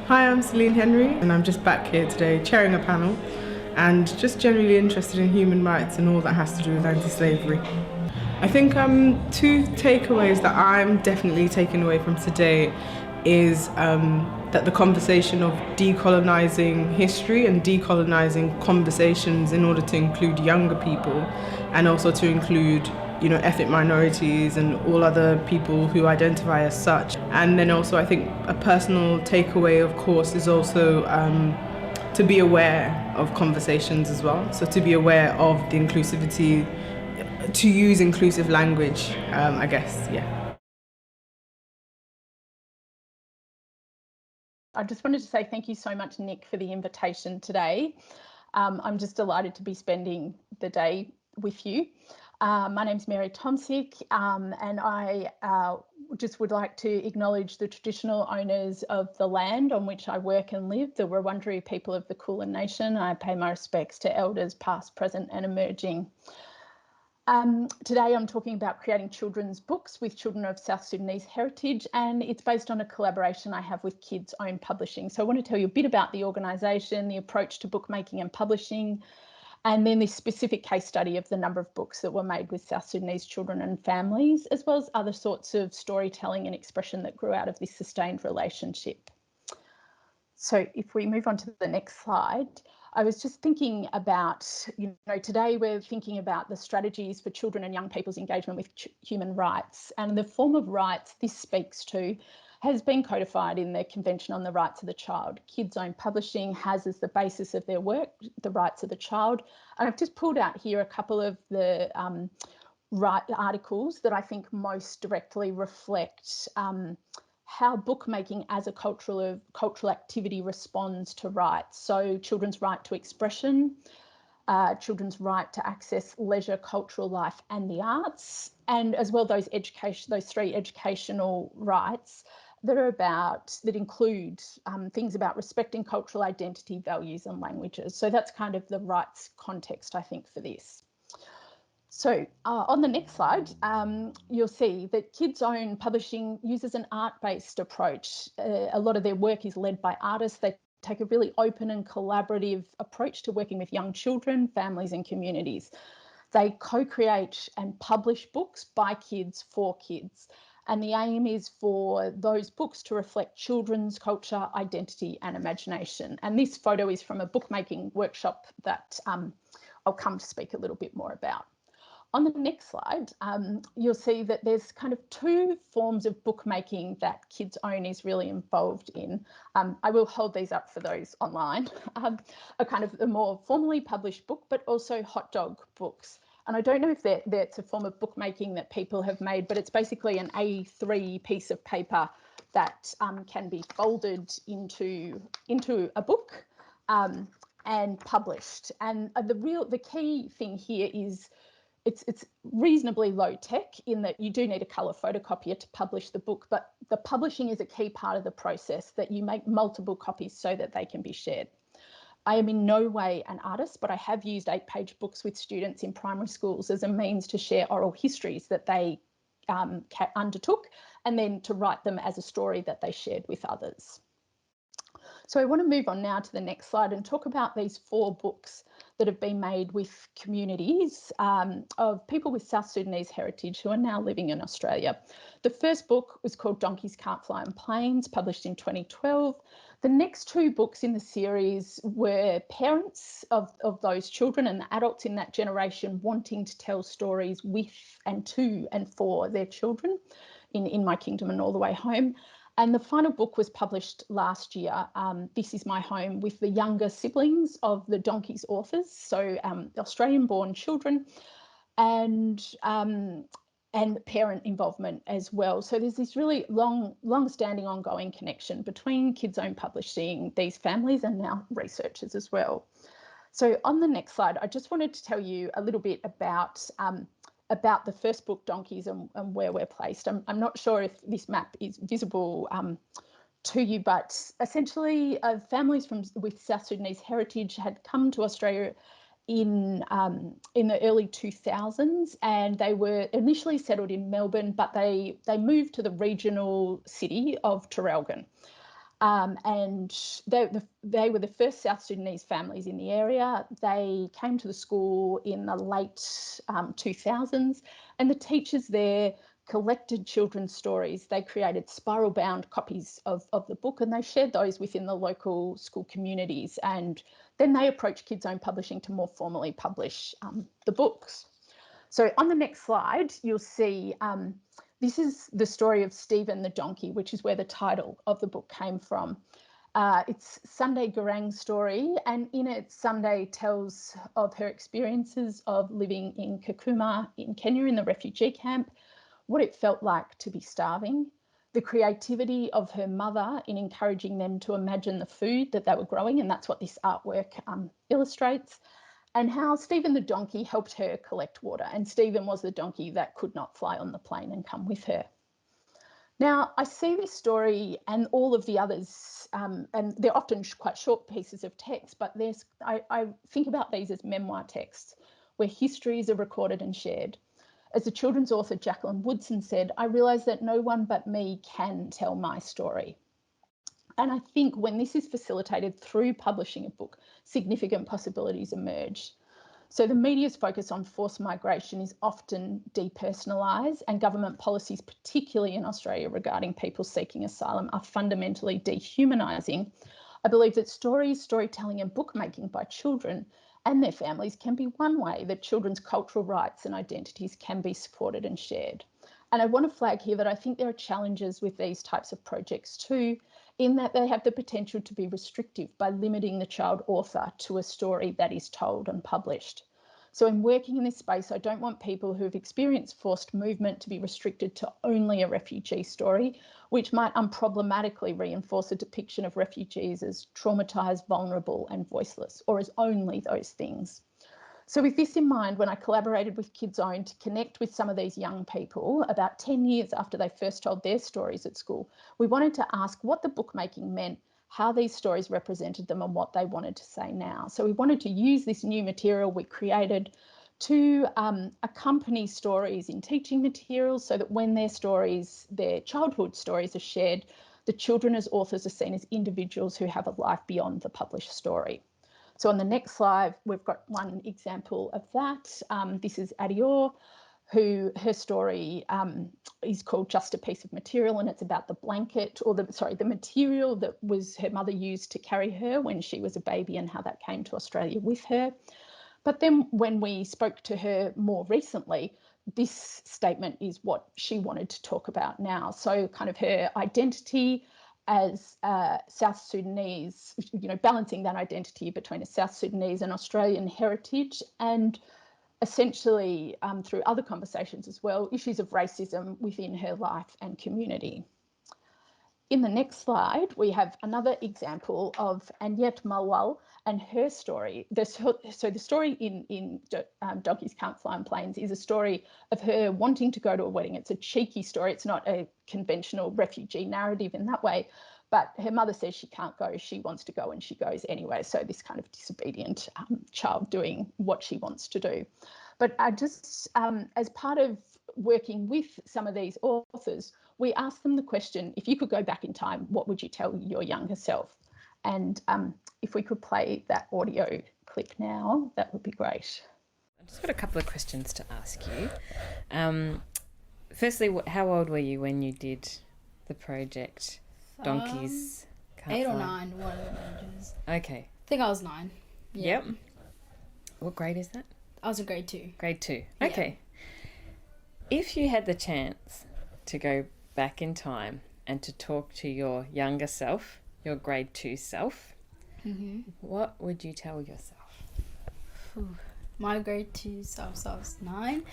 Hi, I'm Celine Henry, and I'm just back here today chairing a panel and just generally interested in human rights and all that has to do with anti-slavery. I think two takeaways that I'm definitely taking away from today is that the conversation of decolonizing history and decolonizing conversations in order to include younger people and also to include ethnic minorities and all other people who identify as such. And then also I think a personal takeaway, of course, is also to be aware of conversations as well. So to be aware of the inclusivity, to use inclusive language, I guess, yeah. I just wanted to say thank you so much, Nick, for the invitation today. I'm just delighted to be spending the day with you. My name's Mary Tomsic, and I just would like to acknowledge the traditional owners of the land on which I work and live, the Wurundjeri people of the Kulin Nation. I pay my respects to elders past, present and emerging. Today I'm talking about creating children's books with children of South Sudanese heritage, and it's based on a collaboration I have with Kids Own Publishing. So I want to tell you a bit about the organisation, the approach to bookmaking and publishing, and then this specific case study of the number of books that were made with South Sudanese children and families, as well as other sorts of storytelling and expression that grew out of this sustained relationship. So if we move on to the next slide, I was just thinking about, today we're thinking about the strategies for children and young people's engagement with human rights, and the form of rights this speaks to has been codified in the Convention on the Rights of the Child. Kids Own Publishing has as the basis of their work the rights of the child, and I've just pulled out here a couple of the articles that I think most directly reflect how bookmaking as a cultural activity responds to rights. So children's right to expression, children's right to access leisure, cultural life and the arts, and as well those three educational rights that include things about respecting cultural identity, values and languages. So that's kind of the rights context, I think, for this. So on the next slide, you'll see that Kids Own Publishing uses an art-based approach. A lot of their work is led by artists. They take a really open and collaborative approach to working with young children, families and communities. They co-create and publish books by kids for kids. And the aim is for those books to reflect children's culture, identity and imagination. And this photo is from a bookmaking workshop that I'll come to speak a little bit more about. On the next slide, you'll see that there's kind of two forms of bookmaking that Kids Own is really involved in. I will hold these up for those online. A kind of the more formally published book, but also hot dog books. And I don't know if that's a form of bookmaking that people have made, but it's basically an A3 piece of paper that can be folded into a book and published. And the key thing here is it's reasonably low tech in that you do need a colour photocopier to publish the book, but the publishing is a key part of the process, that you make multiple copies so that they can be shared. I am in no way an artist, but I have used 8-page books with students in primary schools as a means to share oral histories that they undertook, and then to write them as a story that they shared with others. So I want to move on now to the next slide and talk about these 4 books that have been made with communities of people with South Sudanese heritage who are now living in Australia. The first book was called Donkeys Can't Fly on Planes, published in 2012. The next 2 books in the series were parents of those children and the adults in that generation wanting to tell stories with and to and for their children in My Kingdom and All the Way Home. And the final book was published last year, This Is My Home, with the younger siblings of the Donkeys authors, so Australian-born children and parent involvement as well. So there's this really long-standing ongoing connection between Kids Own Publishing, these families and now researchers as well. So on the next slide, I just wanted to tell you a little bit about the first book, Donkeys, and where we're placed. I'm not sure if this map is visible to you, but essentially families with South Sudanese heritage had come to Australia in the early 2000s, and they were initially settled in Melbourne, but they moved to the regional city of Traralgon. And they were the first South Sudanese families in the area. They came to the school in the late 2000s, and the teachers there collected children's stories. They created spiral-bound copies of the book, and they shared those within the local school communities. And then they approached Kids Own Publishing to more formally publish the books. So on the next slide, you'll see this is the story of Stephen the donkey, which is where the title of the book came from. It's Sunday Garang's story, and in it, Sunday tells of her experiences of living in Kakuma in Kenya in the refugee camp, what it felt like to be starving, the creativity of her mother in encouraging them to imagine the food that they were growing, and that's what this artwork illustrates, and how Stephen the donkey helped her collect water. And Stephen was the donkey that could not fly on the plane and come with her. Now, I see this story and all of the others, and they're often quite short pieces of text, but I think about these as memoir texts where histories are recorded and shared. As the children's author Jacqueline Woodson said, I realise that no one but me can tell my story. And I think when this is facilitated through publishing a book, significant possibilities emerge. So the media's focus on forced migration is often depersonalised, and government policies, particularly in Australia regarding people seeking asylum, are fundamentally dehumanising. I believe that storytelling and bookmaking by children and their families can be one way that children's cultural rights and identities can be supported and shared. And I want to flag here that I think there are challenges with these types of projects too, in that they have the potential to be restrictive by limiting the child author to a story that is told and published. So in working in this space, I don't want people who have experienced forced movement to be restricted to only a refugee story, which might unproblematically reinforce a depiction of refugees as traumatised, vulnerable and voiceless, or as only those things. So with this in mind, when I collaborated with Kids Own to connect with some of these young people about 10 years after they first told their stories at school, we wanted to ask what the bookmaking meant, how these stories represented them and what they wanted to say now. So we wanted to use this new material we created to accompany stories in teaching materials so that when their stories, their childhood stories are shared, the children as authors are seen as individuals who have a life beyond the published story. So on the next slide, we've got one example of that. This is Adior, who her story is called Just a Piece of Material, and it's about the blanket, or the material that was her mother used to carry her when she was a baby and how that came to Australia with her. But then when we spoke to her more recently, this statement is what she wanted to talk about now. So kind of her identity as South Sudanese, balancing that identity between a South Sudanese and Australian heritage, and essentially through other conversations as well, issues of racism within her life and community. In the next slide, we have another example of Anyet Malwal and her story. So the story in Donkeys Can't Fly on Planes is a story of her wanting to go to a wedding. It's a cheeky story. It's not a conventional refugee narrative in that way, but her mother says she can't go. She wants to go and she goes anyway. So this kind of disobedient child doing what she wants to do. But I just, as part of working with some of these authors, we asked them the question, if you could go back in time, what would you tell your younger self? And if we could play that audio clip now, that would be great. I've just got a couple of questions to ask you. Firstly, how old were you when you did the project Donkeys Can't 8 Fly? or 9, one of the ages. Okay. I think I was 9. Yeah. Yep. What grade is that? I was in grade 2. Grade 2. Yeah. Okay. If you had the chance to go back in time and to talk to your younger self, your grade 2 self, what would you tell yourself? My grade 2 self, so I was 9.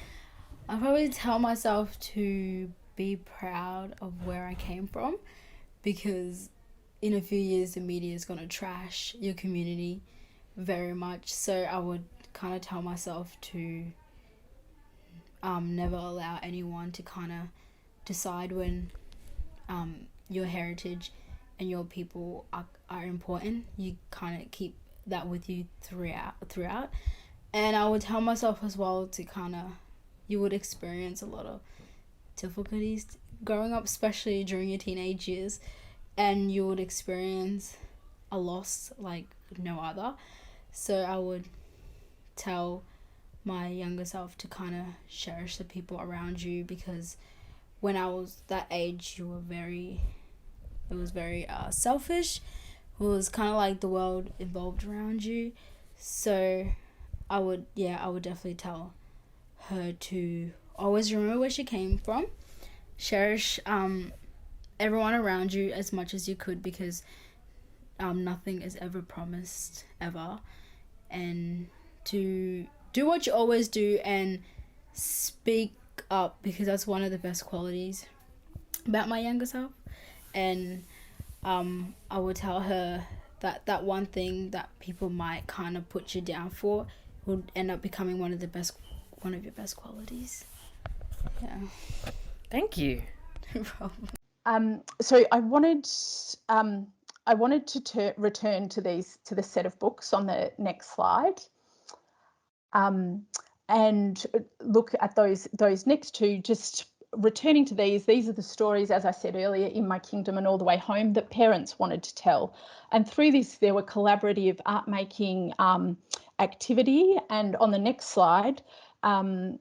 I'd probably tell myself to be proud of where I came from, because in a few years the media is going to trash your community very much. So I would kind of tell myself to never allow anyone to kind of decide when your heritage and your people are important. You kind of keep that with you throughout. And I would tell myself as well to kind of, you would experience a lot of difficulties growing up, especially during your teenage years, and you would experience a loss like no other. So I would tell my younger self to kind of cherish the people around you, because when I was that age, it was very selfish. It was kind of like the world evolved around you. So I would definitely tell her to always remember where she came from, cherish everyone around you as much as you could, because nothing is ever promised ever, and to do what you always do and speak up, because that's one of the best qualities about my younger self. And I would tell her that one thing that people might kind of put you down for would end up becoming one of your best qualities. Yeah. Thank you. No problem. So I wanted to return to the set of books on the next slide, and look at those next two. Just returning to these are the stories, as I said earlier, In My Kingdom and All the Way Home, that parents wanted to tell. And through this, there were collaborative art making activity. And on the next slide, one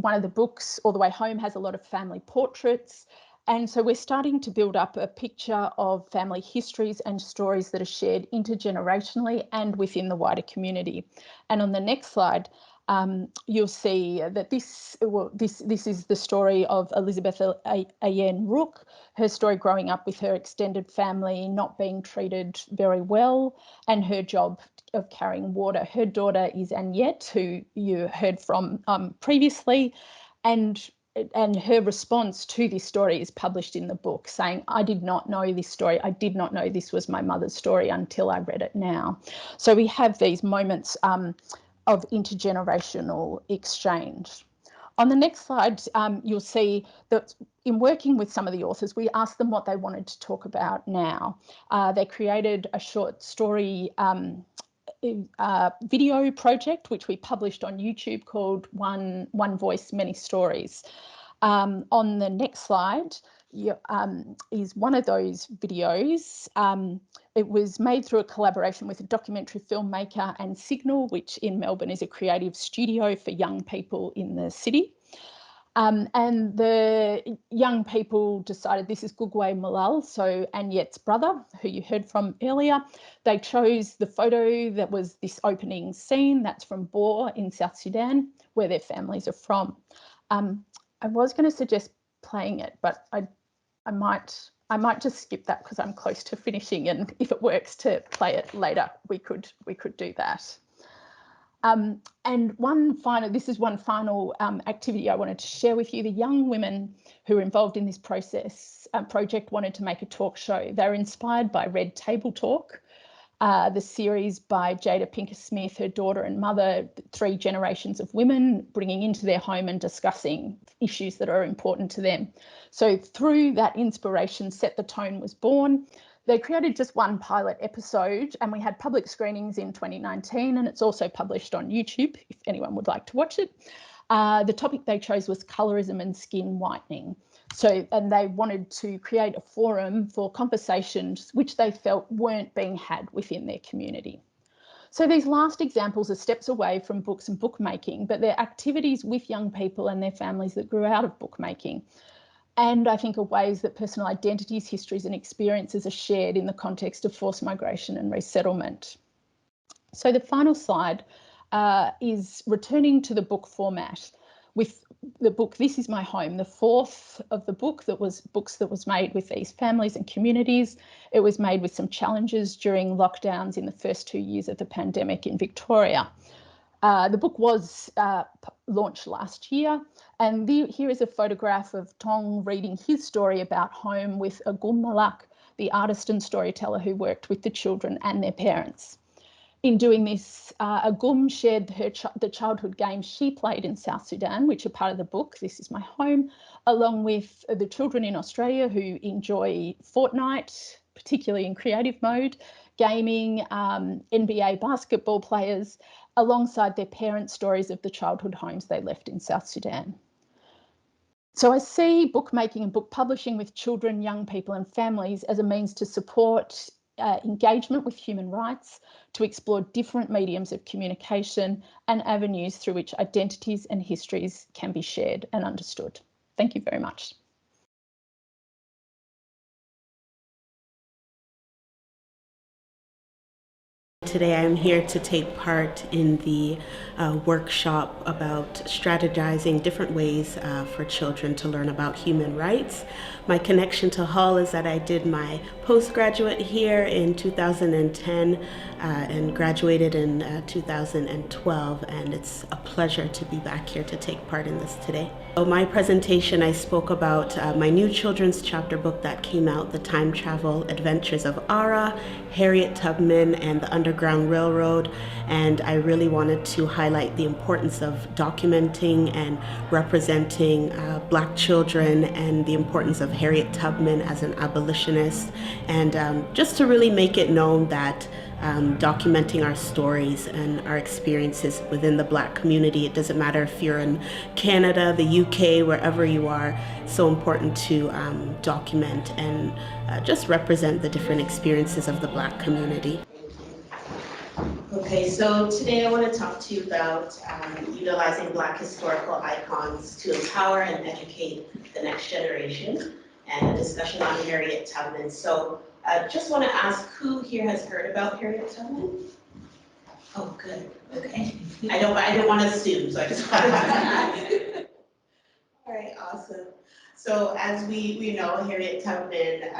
of the books, All the Way Home, has a lot of family portraits. And so we're starting to build up a picture of family histories and stories that are shared intergenerationally and within the wider community. And on the next slide, you'll see that this is the story of Elizabeth Ayen Rook, her story growing up with her extended family not being treated very well, and her job of carrying water. Her daughter is Annette, who you heard from previously, and her response to this story is published in the book, saying, I did not know this story. I did not know this was my mother's story until I read it now. So we have these moments of intergenerational exchange. On the next slide, you'll see that in working with some of the authors, we asked them what they wanted to talk about now. They created a short story video project, which we published on YouTube, called One Voice, Many Stories. On the next slide is one of those videos. It was made through a collaboration with a documentary filmmaker and Signal, which in Melbourne is a creative studio for young people in the city. And the young people decided, this is Gugwe Malal, so Annette's brother, who you heard from earlier. They chose the photo that was this opening scene. That's from Bor in South Sudan, where their families are from. I was going to suggest playing it, but I might just skip that because I'm close to finishing, and if it works to play it later, we could do that. And this is one final activity I wanted to share with you. The young women who were involved in this project wanted to make a talk show. They were inspired by Red Table Talk, the series by Jada Pinkett-Smith, her daughter and mother, 3 generations of women bringing into their home and discussing issues that are important to them. So through that inspiration, Set the Tone was born. They created just one pilot episode, and we had public screenings in 2019, and it's also published on YouTube if anyone would like to watch it. The topic they chose was colorism and skin whitening. And they wanted to create a forum for conversations which they felt weren't being had within their community. So these last examples are steps away from books and bookmaking, but they're activities with young people and their families that grew out of bookmaking. And I think are ways that personal identities, histories and experiences are shared in the context of forced migration and resettlement. So the final slide is returning to the book format with the book This Is My Home, the 4th of the books that was made with these families and communities. It was made with some challenges during lockdowns in the first 2 years of the pandemic in Victoria. The book was launched last year, and here is a photograph of Tong reading his story about home with Agum Malak, the artist and storyteller who worked with the children and their parents. In doing this, Agum shared the childhood games she played in South Sudan, which are part of the book, This Is My Home, along with the children in Australia who enjoy Fortnite, particularly in creative mode, gaming, NBA basketball players, alongside their parents' stories of the childhood homes they left in South Sudan. So I see bookmaking and book publishing with children, young people and families as a means to support engagement with human rights, to explore different mediums of communication and avenues through which identities and histories can be shared and understood. Thank you very much. Today I'm here to take part in the workshop about strategizing different ways for children to learn about human rights. My connection to Hull is that I did my postgraduate here in 2010 and graduated in 2012, and it's a pleasure to be back here to take part in this today. So my presentation, I spoke about my new children's chapter book that came out, The Time Travel Adventures of Ara, Harriet Tubman, and the Underground Railroad, and I really wanted to highlight the importance of documenting and representing Black children and the importance of Harriet Tubman as an abolitionist, and just to really make it known that documenting our stories and our experiences within the Black community. It doesn't matter if you're in Canada, the UK, wherever you are, it's so important to document and just represent the different experiences of the Black community. Okay, so today I want to talk to you about utilizing Black historical icons to empower and educate the next generation, and a discussion on Harriet Tubman. So I just want to ask, who here has heard about Harriet Tubman? Oh, good. Okay. I don't want to assume, so I just want to ask. All right, awesome. So as we know, Harriet Tubman,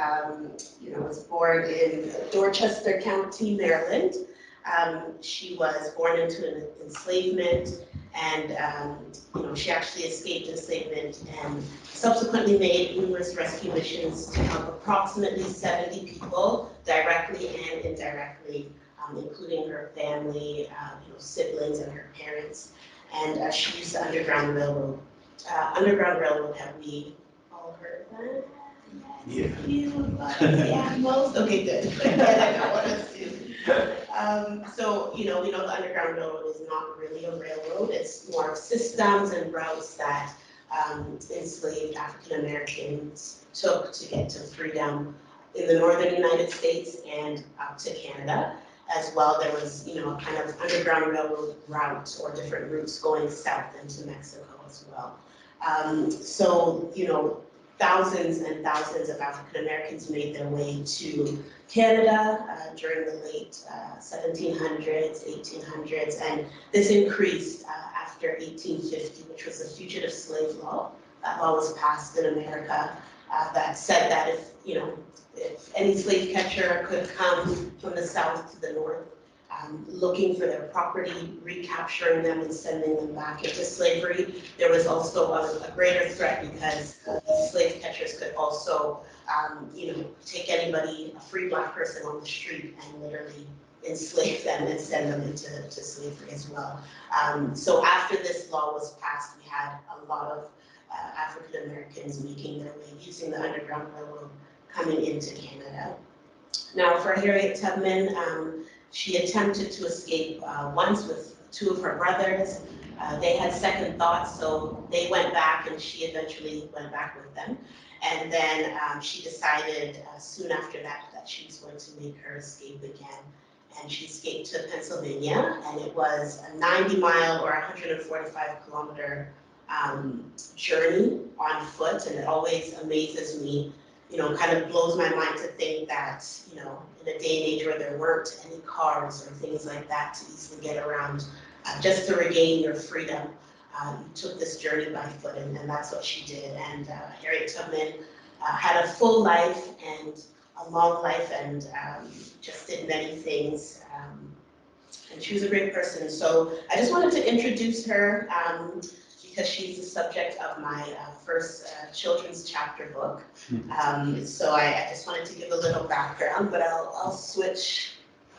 was born in Dorchester County, Maryland. She was born into an enslavement, and she actually escaped enslavement and subsequently made numerous rescue missions to help approximately 70 people, directly and indirectly, including her family, siblings, and her parents. And she used the Underground Railroad. Underground Railroad, have we all heard of that? Yeah. Yeah, most? Okay, good. I don't want to assume. So, we know the Underground Railroad is not really a railroad. It's more of systems and routes that enslaved African Americans took to get to freedom in the northern United States and up to Canada. As well, there was, a kind of Underground Railroad route or different routes going south into Mexico as well. So, thousands and thousands of African Americans made their way to Canada during the late 1700s, 1800s, and this increased after 1850, which was the Fugitive Slave Law. That law was passed in America that said that if any slave catcher could come from the south to the north, looking for their property, recapturing them and sending them back into slavery, there was also a greater threat because slave catchers could also, take anybody, a free Black person on the street, and literally enslave them and send them into slavery as well. So after this law was passed, we had a lot of African Americans making their way using the Underground Railroad coming into Canada. Now, for Harriet Tubman, she attempted to escape once with two of her brothers. They had second thoughts, so they went back, and she eventually went back with them. And then she decided soon after that she was going to make her escape again. And she escaped to Pennsylvania, and it was a 90-mile or 145-kilometer journey on foot, and it always amazes me, kind of blows my mind to think that, in a day and age where there weren't any cars or things like that to easily get around, just to regain your freedom, you took this journey by foot, and that's what she did. And Harriet Tubman had a full life and a long life, and just did many things. And she was a great person. So I just wanted to introduce her because she's the subject of my first children's chapter book. So I just wanted to give a little background, but I'll switch.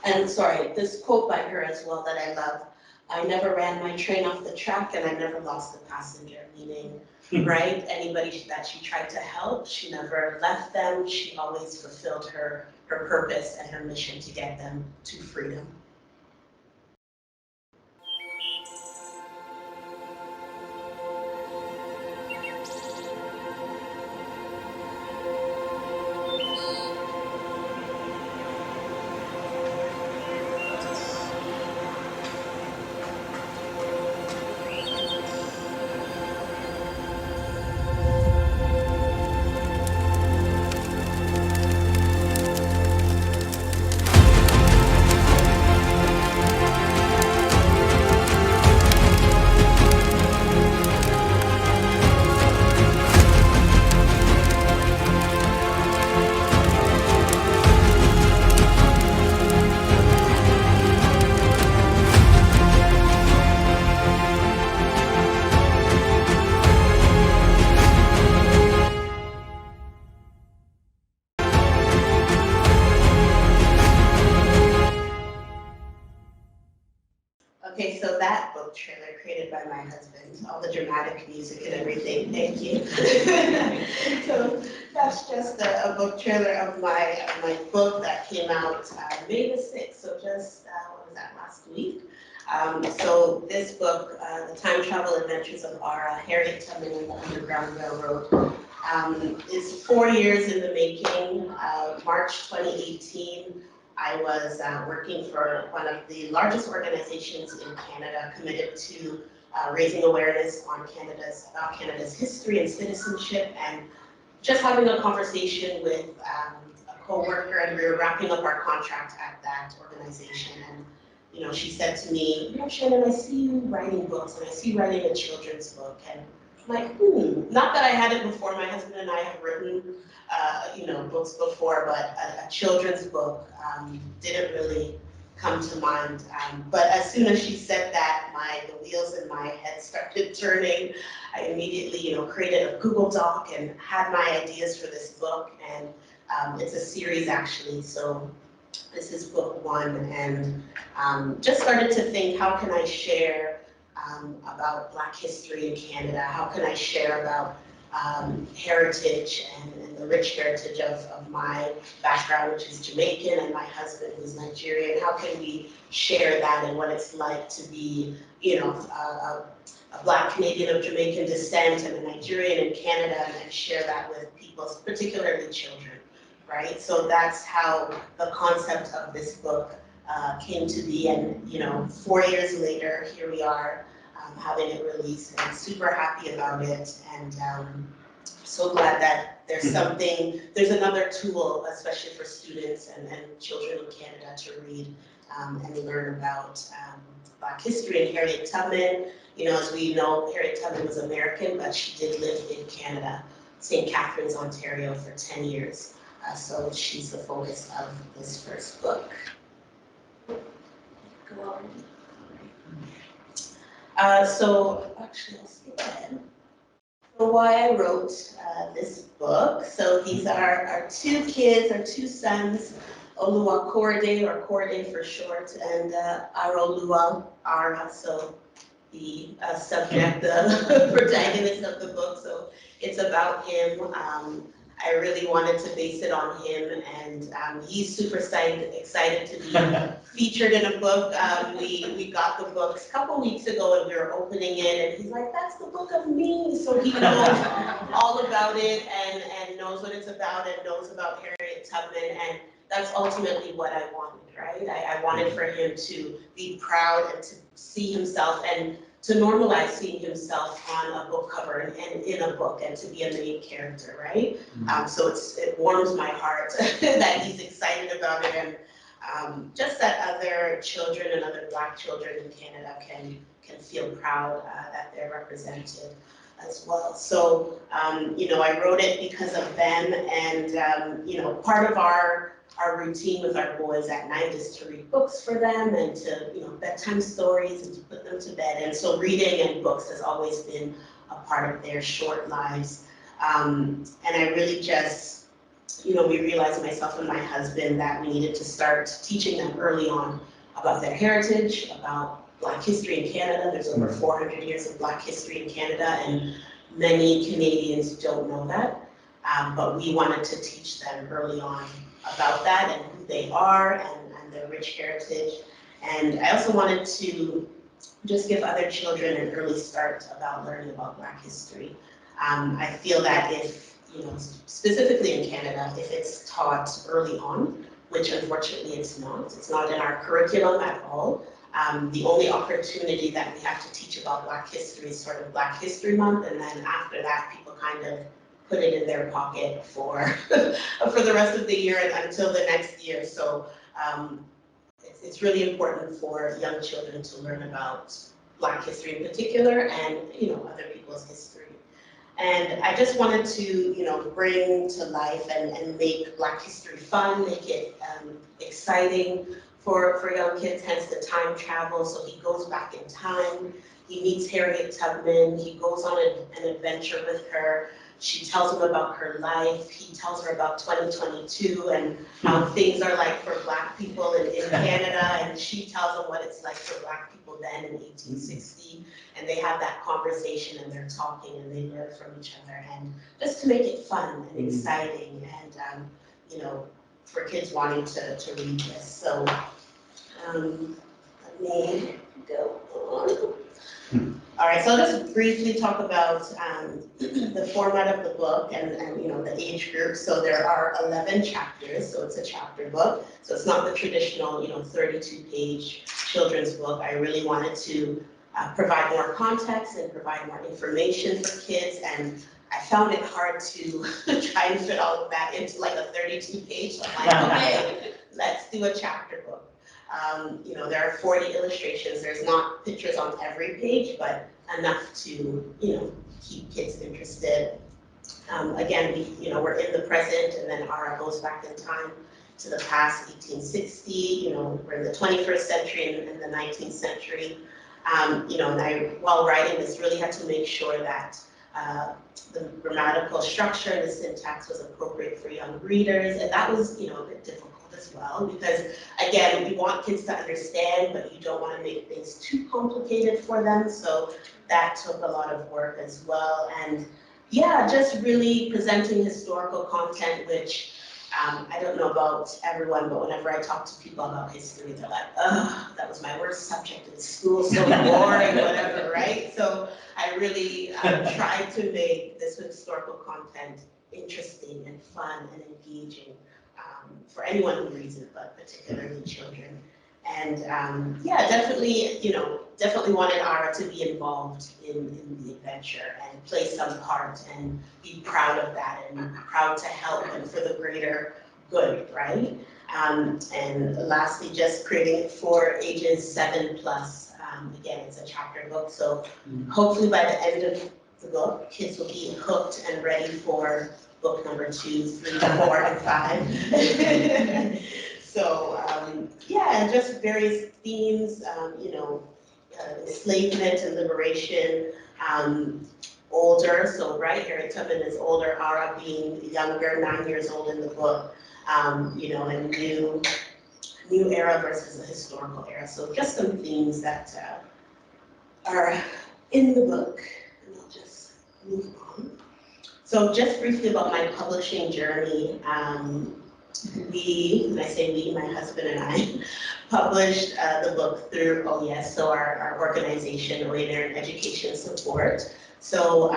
And sorry, this quote by her as well that I love: "I never ran my train off the track, and I never lost a passenger," meaning, right? Anybody that she tried to help, she never left them. She always fulfilled her purpose and her mission to get them to freedom. trailer created by my husband, all the dramatic music and everything. Thank you. So that's just a book trailer of my book that came out May the 6th. So just what was that, last week? So this book, The Time Travel Adventures of Harriet Tubman and the Underground Railroad, is 4 years in the making. March 2018, I was working for one of the largest organizations in Canada committed to raising awareness on about Canada's history and citizenship, and just having a conversation with a co-worker, and we were wrapping up our contract at that organization. And you know, she said to me, you know, Channon, I see you writing books, and I see you writing a children's book. And I'm like, not that I hadn't before. My husband and I have written, you know, books before, but a children's book didn't really come to mind. But as soon as she said that, the wheels in my head started turning. I immediately, you know, created a Google Doc and had my ideas for this book. And it's a series, actually. So this is book 1, and just started to think, how can I share about Black history in Canada? How can I share about heritage and the rich heritage of my background, which is Jamaican, and my husband, who's Nigerian? How can we share that and what it's like to be, you know, a Black Canadian of Jamaican descent and a Nigerian in Canada, and share that with people, particularly children? Right, so that's how the concept of this book came to be, and you know, 4 years later, here we are having it released, and I'm super happy about it, and so glad that there's there's another tool, especially for students and children in Canada, to read and learn about Black history. And Harriet Tubman, you know, as we know, Harriet Tubman was American, but she did live in Canada, St. Catharines, Ontario, for 10 years. So she's the focus of this first book. Go on. So actually, I'll skip ahead. So why I wrote this book. So these are our 2 kids, our 2 sons, Oluwakorede, or Korede for short, and Aroluwa, Ara, so the subject, the protagonist of the book. So it's about him. I really wanted to base it on him, and he's super excited to be featured in a book. We got the books a couple weeks ago, and we were opening it, and he's like, "That's the book of me." So he knows all about it, and knows what it's about, and knows about Harriet Tubman, and that's ultimately what I wanted, right? I wanted for him to be proud and to see himself, and to normalize seeing himself on a book cover and in a book, and to be a main character, right? So it warms my heart that he's excited about it, and just that other children and other Black children in Canada can feel proud that they're represented as well. So, you know, I wrote it because of them, and you know, part of our routine with our boys at night is to read books for them, and to, you know, bedtime stories, and to put them to bed. And so reading and books has always been a part of their short lives. And I really just, you know, we realized, myself and my husband, that we needed to start teaching them early on about their heritage, about Black history in Canada. There's over 400 years of Black history in Canada, and many Canadians don't know that. But we wanted to teach them early on about that, and who they are, and their rich heritage. And I also wanted to just give other children an early start about learning about Black history. I feel that if, you know, specifically in Canada, if it's taught early on, which unfortunately it's not in our curriculum at all. The only opportunity that we have to teach about Black history is sort of Black History Month, and then after that, people kind of put it in their pocket for the rest of the year and until the next year. So it's really important for young children to learn about Black history in particular, and, you know, other people's history. And I just wanted to, you know, bring to life and make Black history fun, make it exciting for young kids, hence the time travel. So he goes back in time, he meets Harriet Tubman, he goes on an adventure with her. She tells him about her life. He tells her about 2022 and how things are like for Black people in Canada, and she tells him what it's like for Black people people then in 1860, and they have that conversation and they're talking and they learn from each other, and just to make it fun and exciting, and you know, for kids wanting to read this. So let me go on. All right, so I'll just briefly talk about the format of the book and you know, the age group. So there are 11 chapters, so it's a chapter book. So it's not the traditional, you know, 32-page children's book. I really wanted to provide more context and provide more information for kids, and I found it hard to try and fit all of that into like a 32-page. So I'm like, okay, let's do a chapter book. You know, there are 40 illustrations. There's not pictures on every page, but enough to, you know, keep kids interested. Again, you know, we're in the present, and then Ara goes back in time to the past, 1860. You know, we're in the 21st century and the 19th century. You know, and while writing this, really had to make sure that the grammatical structure and the syntax was appropriate for young readers, and that was, you know, a bit difficult as well, because again, we want kids to understand, but you don't want to make things too complicated for them, so that took a lot of work as well. And yeah, just really presenting historical content, which I don't know about everyone, but whenever I talk to people about history, they're like, oh, that was my worst subject in school, so boring, whatever, right? So I really tried to make this historical content interesting and fun and engaging for anyone who reads it, but particularly children. And yeah, definitely, you know, definitely wanted Ara to be involved in the adventure and play some part and be proud of that and proud to help and for the greater good, right? And lastly, just creating it for ages 7+. Again, it's a chapter book, so hopefully by the end of the book, kids will be hooked and ready for book number 2, 3, 4, and 5. So yeah, and just various themes, you know, enslavement and liberation, older, so right, Harriet Tubman is older, Ara being younger, 9 years old in the book, you know, and new era versus a historical era. So just some themes that are in the book, and I'll just move on. So just briefly about my publishing journey. When I say we, my husband and I, published the book through OES, so our organization, Oyeniran Education Support. So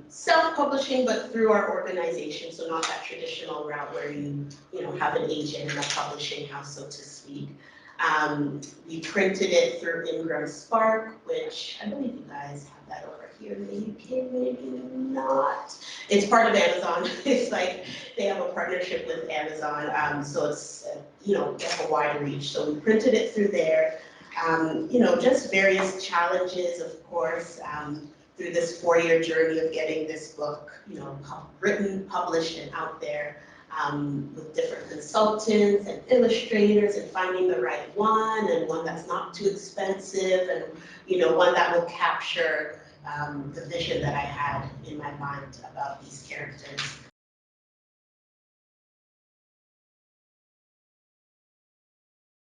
self-publishing, but through our organization, so not that traditional route where you know, have an agent in a publishing house, so to speak. We printed it through Ingram Spark, which I believe you guys have that over here in the UK, maybe not. It's part of Amazon. It's like they have a partnership with Amazon, so it's, you know, they have a wide reach. So we printed it through there. You know, just various challenges, of course, through this 4-year journey of getting this book, you know, written, published, and out there. With different consultants and illustrators and finding the right one and one that's not too expensive and, you know, one that will capture the vision that I had in my mind about these characters.